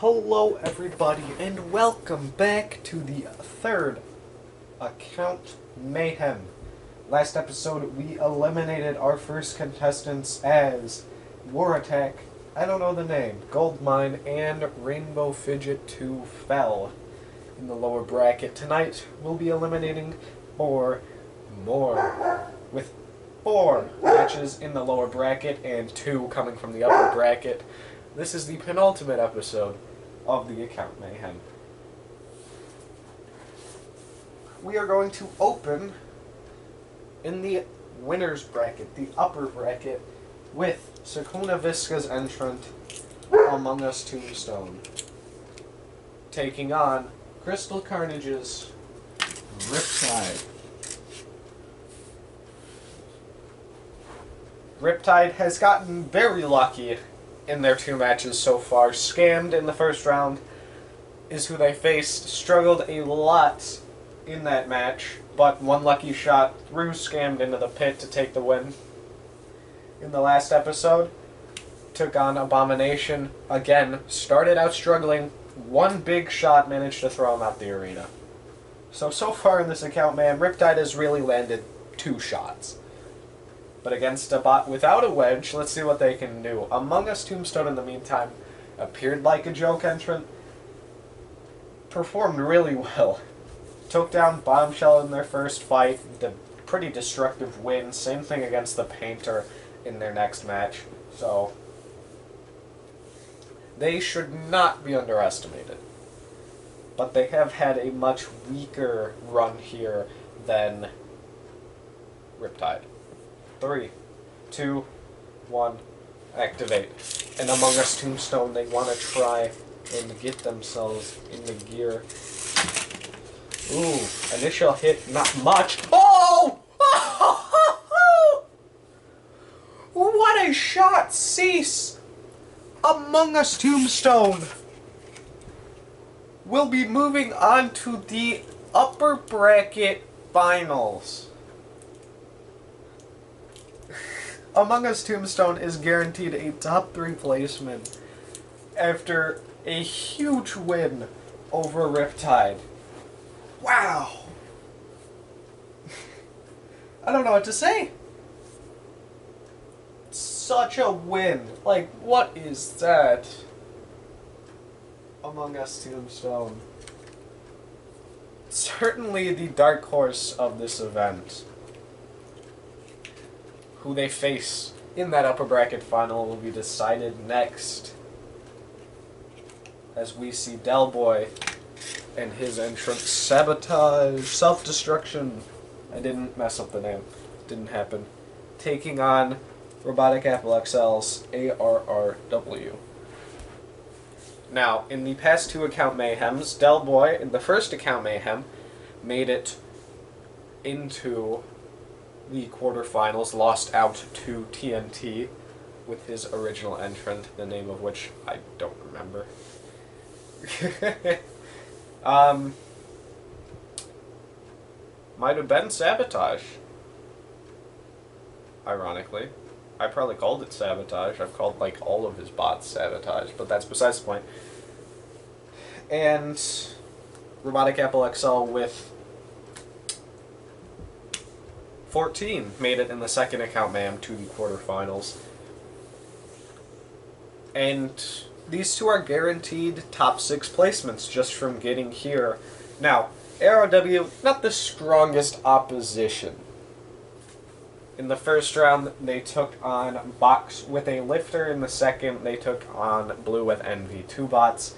Hello everybody and welcome back to the third account Mayhem. Last episode we eliminated our first contestants as War Attack, I don't know the name, Goldmine, and Rainbow Fidget 2 fell in the lower bracket. Tonight we'll be eliminating four more, with 4 matches in the lower bracket and 2 coming from the upper bracket. This is the penultimate episode of the account Mayhem. We are going to open in the winner's bracket, the upper bracket, with Sakuna Visca's entrant, Among Us Tombstone, taking on Crystal Carnage's Riptide. Riptide has gotten very lucky in their 2 matches so far. Scammed in the first round is who they faced. Struggled a lot in that match, but one lucky shot threw Scammed into the pit to take the win. In the last episode, took on Abomination. Again, started out struggling. One big shot managed to throw him out the arena. So far in this account, man, Riptide has really landed 2 shots. But against a bot without a wedge, let's see what they can do. Among Us Tombstone, in the meantime, appeared like a joke entrant. Performed really well. Took down Bombshell in their first fight. The pretty destructive win. Same thing against the Painter in their next match. So they should not be underestimated. But they have had a much weaker run here than Riptide. 3, 2, 1, activate. And Among Us Tombstone, they want to try and get themselves in the gear. Ooh, initial hit, not much. Oh! What a shot! Cease! Among Us Tombstone will be moving on to the upper bracket finals. Among Us Tombstone is guaranteed a top 3 placement after a huge win over Riptide. Wow! I don't know what to say. Such a win. Like, what is that? Among Us Tombstone. Certainly the dark horse of this event. Who they face in that upper bracket final will be decided next, as we see Del Boy and his entrant Sabotage, Self-Destruction. I didn't mess up the name. Didn't happen. Taking on Robotic Apple XL's ARRW. Now, in the past 2 account Mayhems, Del Boy, in the first account Mayhem, made it into the quarterfinals, lost out to TNT with his original entrant, the name of which I don't remember. Might have been Sabotage. Ironically. I probably called it Sabotage. I've called like all of his bots Sabotage, but that's besides the point. And Robotic Apple XL with 14 made it in the second account Mayhem to the quarterfinals. And these 2 are guaranteed top 6 placements just from getting here. Now, ARW, not the strongest opposition. In the first round, they took on Box with a lifter. In the second, they took on Blue with Envy. 2 bots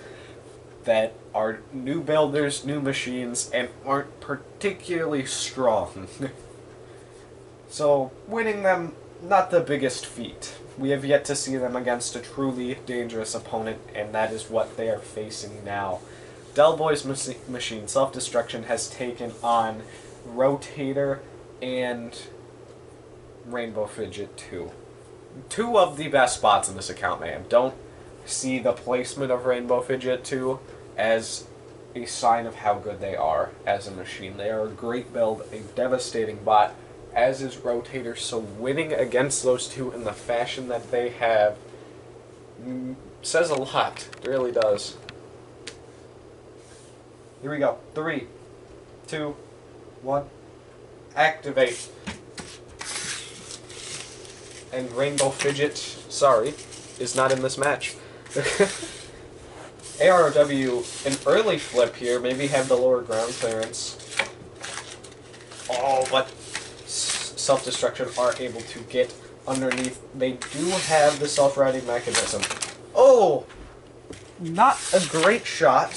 that are new builders, new machines, and aren't particularly strong. So, winning them, not the biggest feat. We have yet to see them against a truly dangerous opponent, and that is what they are facing now. Del Boy's machine, Self-Destruction, has taken on Rotator and Rainbow Fidget 2. 2 of the best spots in this account, man. Don't see the placement of Rainbow Fidget 2 as a sign of how good they are as a machine. They are a great build, a devastating bot, as is Rotator, so winning against those 2 in the fashion that they have says a lot. It really does. Here we go. 3, 2, 1. Activate. And Rainbow Fidget, sorry, is not in this match. ARW, an early flip here, maybe have the lower ground clearance. Oh, but Self-Destruction are able to get underneath. They do have the self-riding mechanism. Oh! Not a great shot.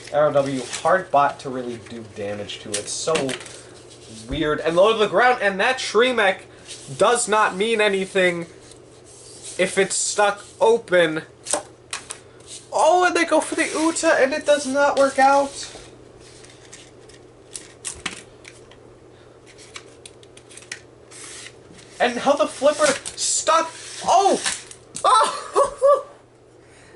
ARW, hard bot to really do damage to it. So weird. And low to the ground, and that Shremek does not mean anything if it's stuck open. Oh, and they go for the Uta, and it does not work out. And how the flipper stuck. Oh! Oh!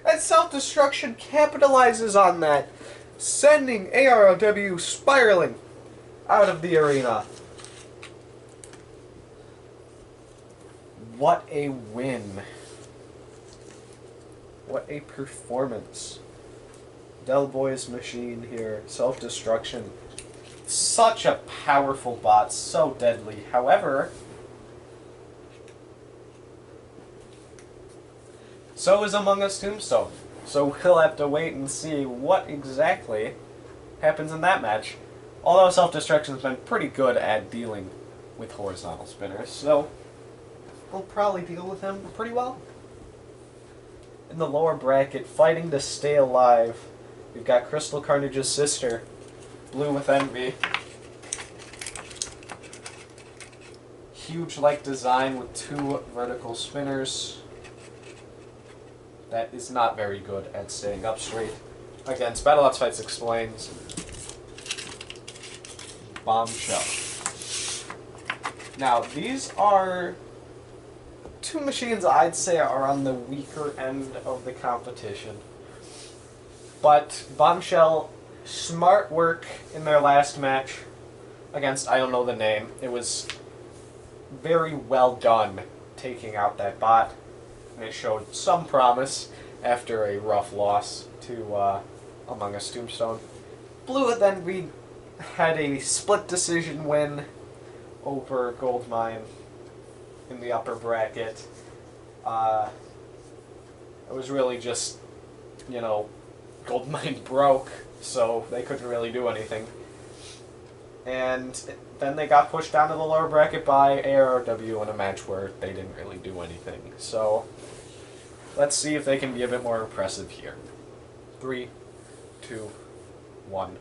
And Self-Destruction capitalizes on that, sending ARW spiraling out of the arena. What a win. What a performance. Del Boy's machine here. Self-Destruction. Such a powerful bot. So deadly. However, so is Among Us Tombstone. So we'll have to wait and see what exactly happens in that match. Although Self-Destruction's been pretty good at dealing with horizontal spinners, so we'll probably deal with him pretty well. In the lower bracket, fighting to stay alive, we've got Crystal Carnage's sister, Blue with Envy. Huge-like design with 2 vertical spinners. That is not very good at staying up straight. Against BattleBots Fights Explains, Bombshell. Now, these are 2 machines I'd say are on the weaker end of the competition. But Bombshell, smart work in their last match against, I don't know the name. It was very well done taking out that bot. And it showed some promise after a rough loss to Among Us Tombstone. Blue then we had a split decision win over Goldmine in the upper bracket. It was really just, you know, Goldmine broke, so they couldn't really do anything. And then they got pushed down to the lower bracket by ARW in a match where they didn't really do anything. So let's see if they can be a bit more impressive here. 3, 2, 1.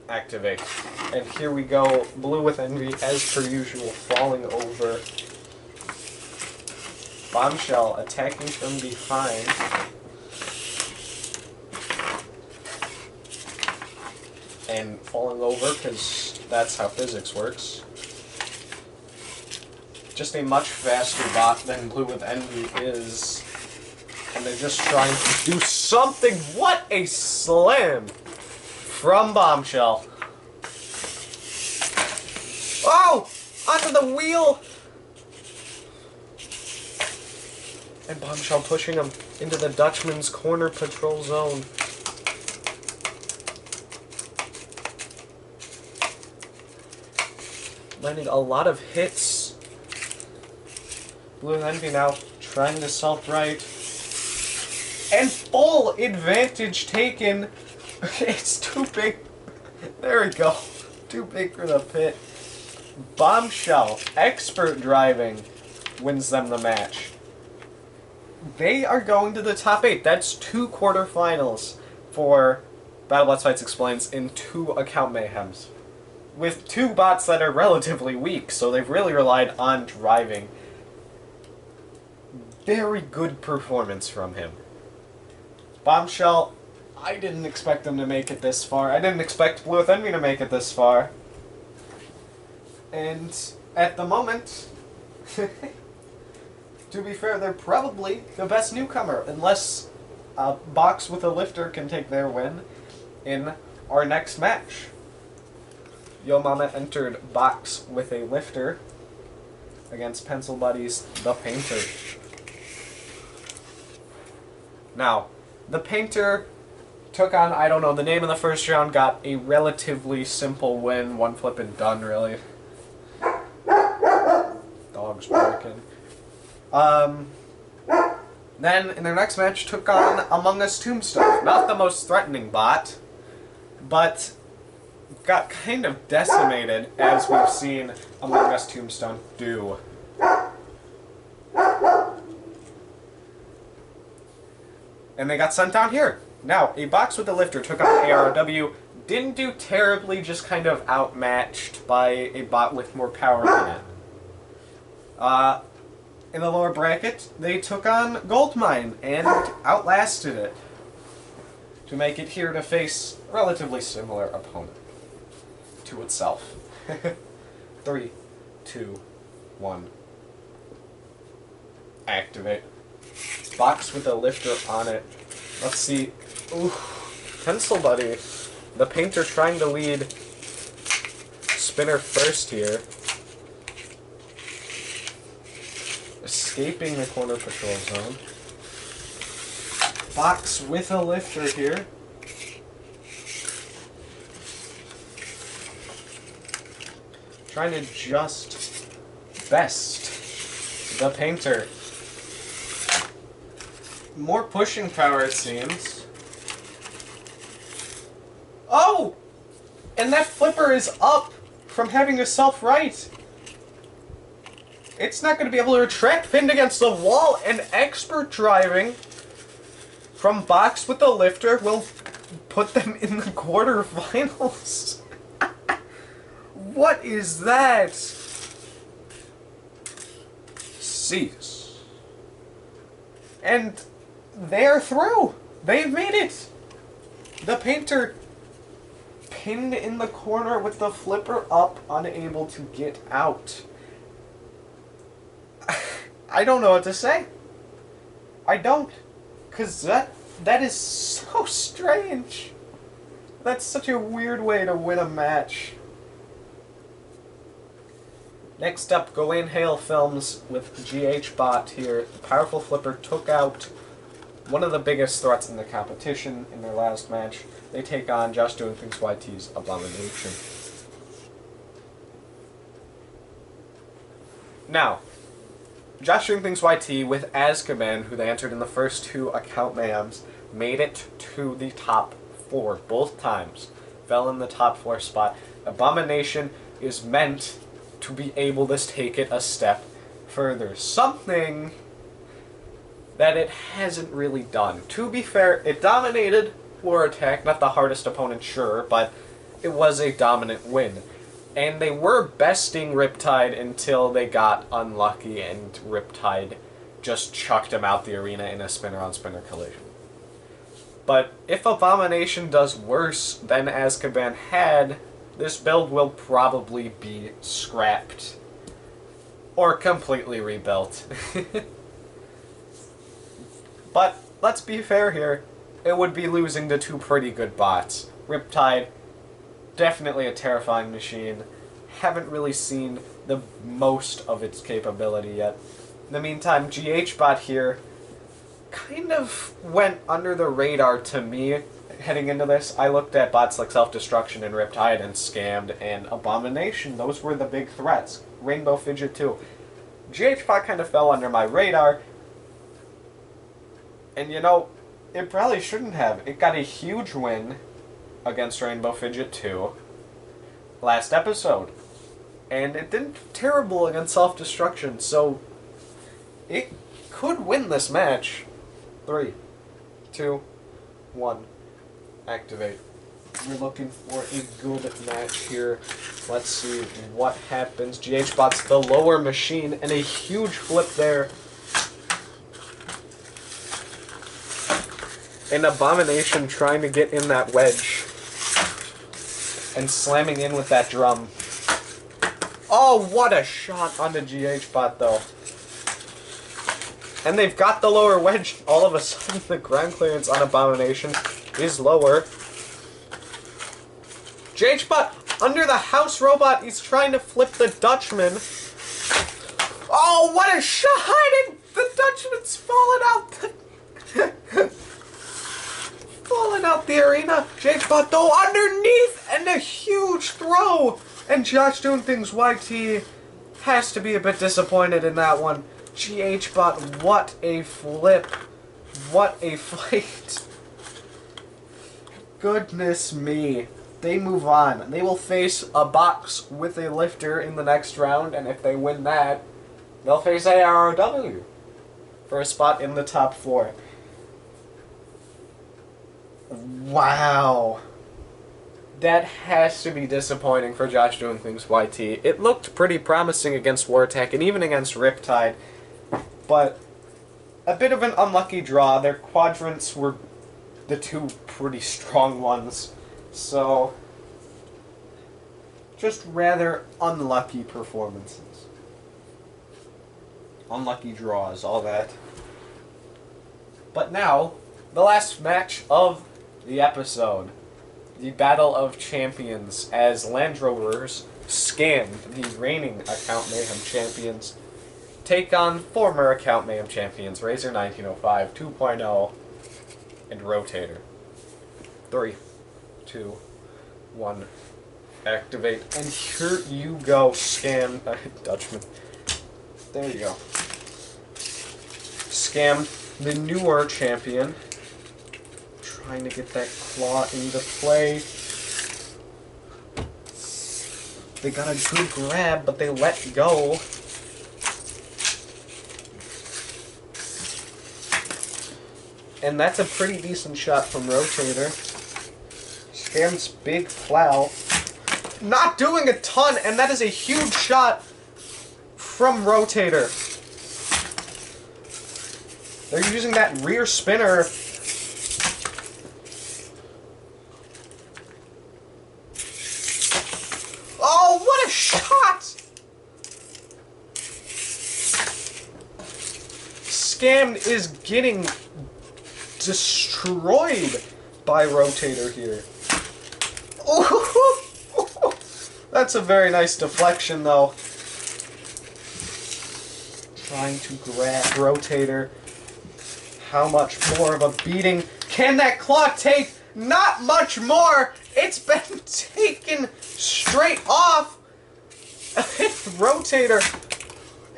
Activate. And here we go. Blue with Envy, as per usual, falling over. Bombshell attacking from behind. And falling over, because that's how physics works. Just a much faster bot than Blue with Envy is. And they're just trying to do something. What a slam from Bombshell. Oh! Onto the wheel! And Bombshell pushing him into the Dutchman's corner patrol zone. Landing a lot of hits. Blue and Envy now trying to self-right. And full advantage taken. It's too big. There we go. Too big for the pit. Bombshell, expert driving, wins them the match. They are going to the top 8. That's 2 quarterfinals for BattleBots Fights Explains in 2 account mayhems. With 2 bots that are relatively weak, so they've really relied on driving. Very good performance from him. Bombshell, I didn't expect them to make it this far. I didn't expect Blue with Envy to make it this far. And at the moment, to be fair, they're probably the best newcomer, unless Box with a Lifter can take their win in our next match. Yo Mama entered Box with a Lifter against Pencil Buddies, the Painter. Now, The Painter took on, I don't know the name of the first round, got a relatively simple win. One flip and done, really. Dog's barking. Then, in their next match, took on Among Us Tombstone. Not the most threatening bot, but got kind of decimated, as we've seen Among Us Tombstone do. And they got sent down here. Now, a box with the lifter took on ARW. Didn't do terribly, just kind of outmatched by a bot with more power than it. In the lower bracket, they took on Goldmine and outlasted it to make it here to face a relatively similar opponent to itself. 3, 2, 1. Activate. Box with a lifter on it. Let's see. Ooh, Pencil Buddy. The Painter trying to lead Spinner first here. Escaping the corner patrol zone. Box with a lifter here. Trying to just best the Painter. More pushing power, it seems. Oh! And that flipper is up from having to self-right. It's not going to be able to retract, pinned against the wall, and expert driving from box with the lifter will put them in the quarterfinals. What is that? Cease. And they're through. They've made it. The Painter pinned in the corner with the flipper up, unable to get out. I don't know what to say. I don't. Because that is so strange. That's such a weird way to win a match. Next up, Ghislaine Hale Films with GHBot here. The powerful flipper took out one of the biggest threats in the competition in their last match. They take on Josh Doing Things YT's Abomination. Now, Josh Doing Things YT with Azkaban, who they entered in the first 2 account mayhems, made it to the top 4 both times. Fell in the top 4 spot. Abomination is meant to be able to take it a step further. Something that it hasn't really done. To be fair, it dominated floor attack, not the hardest opponent, sure, but it was a dominant win. And they were besting Riptide until they got unlucky and Riptide just chucked him out the arena in a spinner-on-spinner collision. But if Abomination does worse than Azkaban had, this build will probably be scrapped. Or completely rebuilt. But, let's be fair here, it would be losing to 2 pretty good bots. Riptide, definitely a terrifying machine. Haven't really seen the most of its capability yet. In the meantime, GHBot here kind of went under the radar to me heading into this. I looked at bots like Self-Destruction and Riptide and Scammed and Abomination. Those were the big threats. Rainbow Fidget too. GHBot kind of fell under my radar. And you know, it probably shouldn't have. It got a huge win against Rainbow Fidget 2 last episode. And it did terrible against Self-Destruction, so it could win this match. 3, 2, 1, activate. We're looking for a good match here. Let's see what happens. GHBot's the lower machine, and a huge flip there. An Abomination trying to get in that wedge. And slamming in with that drum. Oh, what a shot onto GHBot, though. And they've got the lower wedge. All of a sudden, the ground clearance on Abomination is lower. GHBot, under the house robot, he's trying to flip the Dutchman. Oh, what a shot! And the Dutchman's fallen out. the arena. J-Spot though underneath and a huge throw. And Josh doing things YT has to be a bit disappointed in that one. GH-Bot, what a flip. What a fight. Goodness me. They move on. They will face a box with a lifter in the next round, and if they win that, they'll face AROW for a spot in the top 4. Wow. That has to be disappointing for Josh Doing Things YT. It looked pretty promising against War Attack and even against Riptide, but a bit of an unlucky draw. Their quadrants were the 2 pretty strong ones, so just rather unlucky performances. Unlucky draws, all that. But now, the last match of the episode. The Battle of Champions, as Land Rovers, scammed the reigning Account Mayhem champions, take on former Account Mayhem champions, Razor 1905, 2.0, and Rotator. 3, 2, 1, activate, and here you go, scam, Dutchman. There you go. Scammed the newer champion. Trying to get that claw into play. They got a good grab, but they let go. And that's a pretty decent shot from Rotator. Scam's big plow. Not doing a ton, and that is a huge shot from Rotator. They're using that rear spinner. Oh, what a shot! Scammed is getting destroyed by Rotator here. Oh, that's a very nice deflection, though. Trying to grab Rotator. How much more of a beating can that claw take? Not much more! It's been taken straight off! Rotator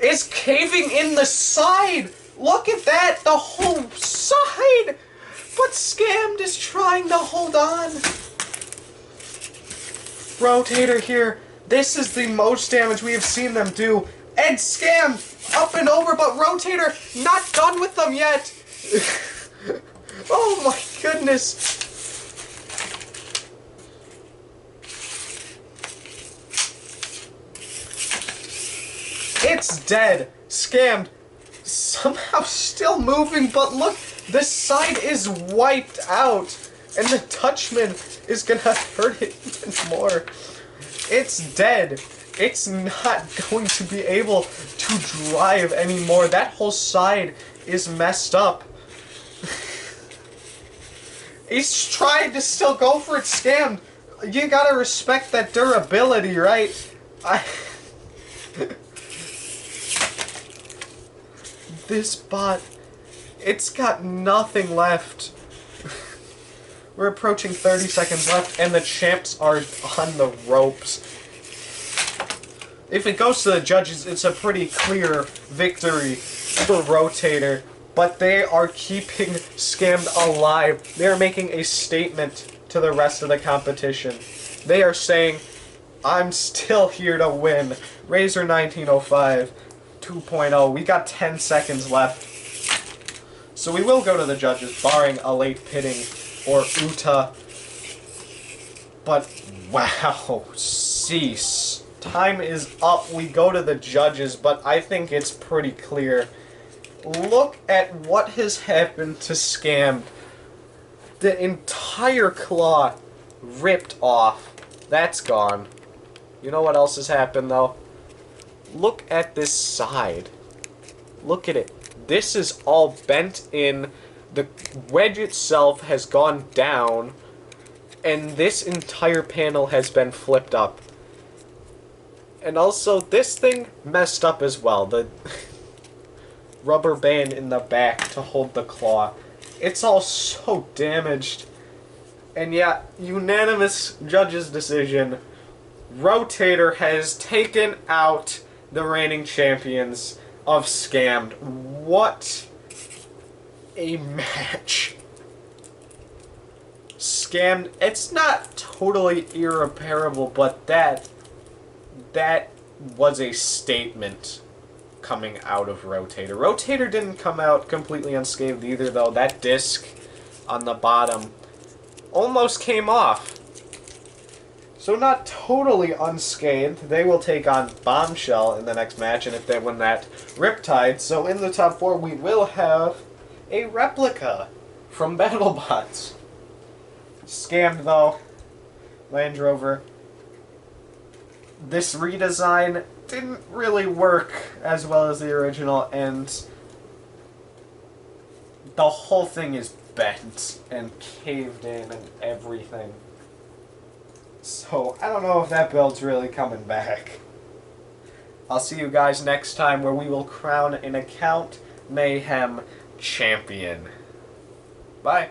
is caving in the side! Look at that! The whole side! But Scammed is trying to hold on. Rotator here. This is the most damage we have seen them do. And Scammed up and over, but Rotator not done with them yet! Oh my goodness! It's dead. Scammed. Somehow still moving, but look, this side is wiped out. And the Dutchman is gonna hurt it even more. It's dead. It's not going to be able to drive anymore. That whole side is messed up. He's trying to still go for it, Scammed. You gotta respect that durability, right? This bot, it's got nothing left. We're approaching 30 seconds left, and the champs are on the ropes. If it goes to the judges, it's a pretty clear victory for Rotator, but they are keeping Scammed alive. They are making a statement to the rest of the competition. They are saying, I'm still here to win. Razor 1905. 2.0. We got 10 seconds left. So we will go to the judges, barring a late pitting or Uta. But, wow. Cease. Time is up. We go to the judges, but I think it's pretty clear. Look at what has happened to Scammed. The entire claw ripped off. That's gone. You know what else has happened, though? Look at this side. Look at it. This is all bent in. The wedge itself has gone down. And this entire panel has been flipped up. And also, this thing messed up as well. The rubber band in the back to hold the claw. It's all so damaged. And yet, unanimous judges' decision, Rotator has taken out the reigning champions of Scammed. What a match. Scammed, it's not totally irreparable, but that was a statement coming out of Rotator. Rotator didn't come out completely unscathed either, though. That disc on the bottom almost came off. So not totally unscathed. They will take on Bombshell in the next match, and if they win that, Riptide. So in the top 4, we will have a replica from BattleBots. Scammed, though. Land Rover. This redesign didn't really work as well as the original, and the whole thing is bent and caved in and everything. So, I don't know if that build's really coming back. I'll see you guys next time where we will crown an Account Mayhem champion. Bye.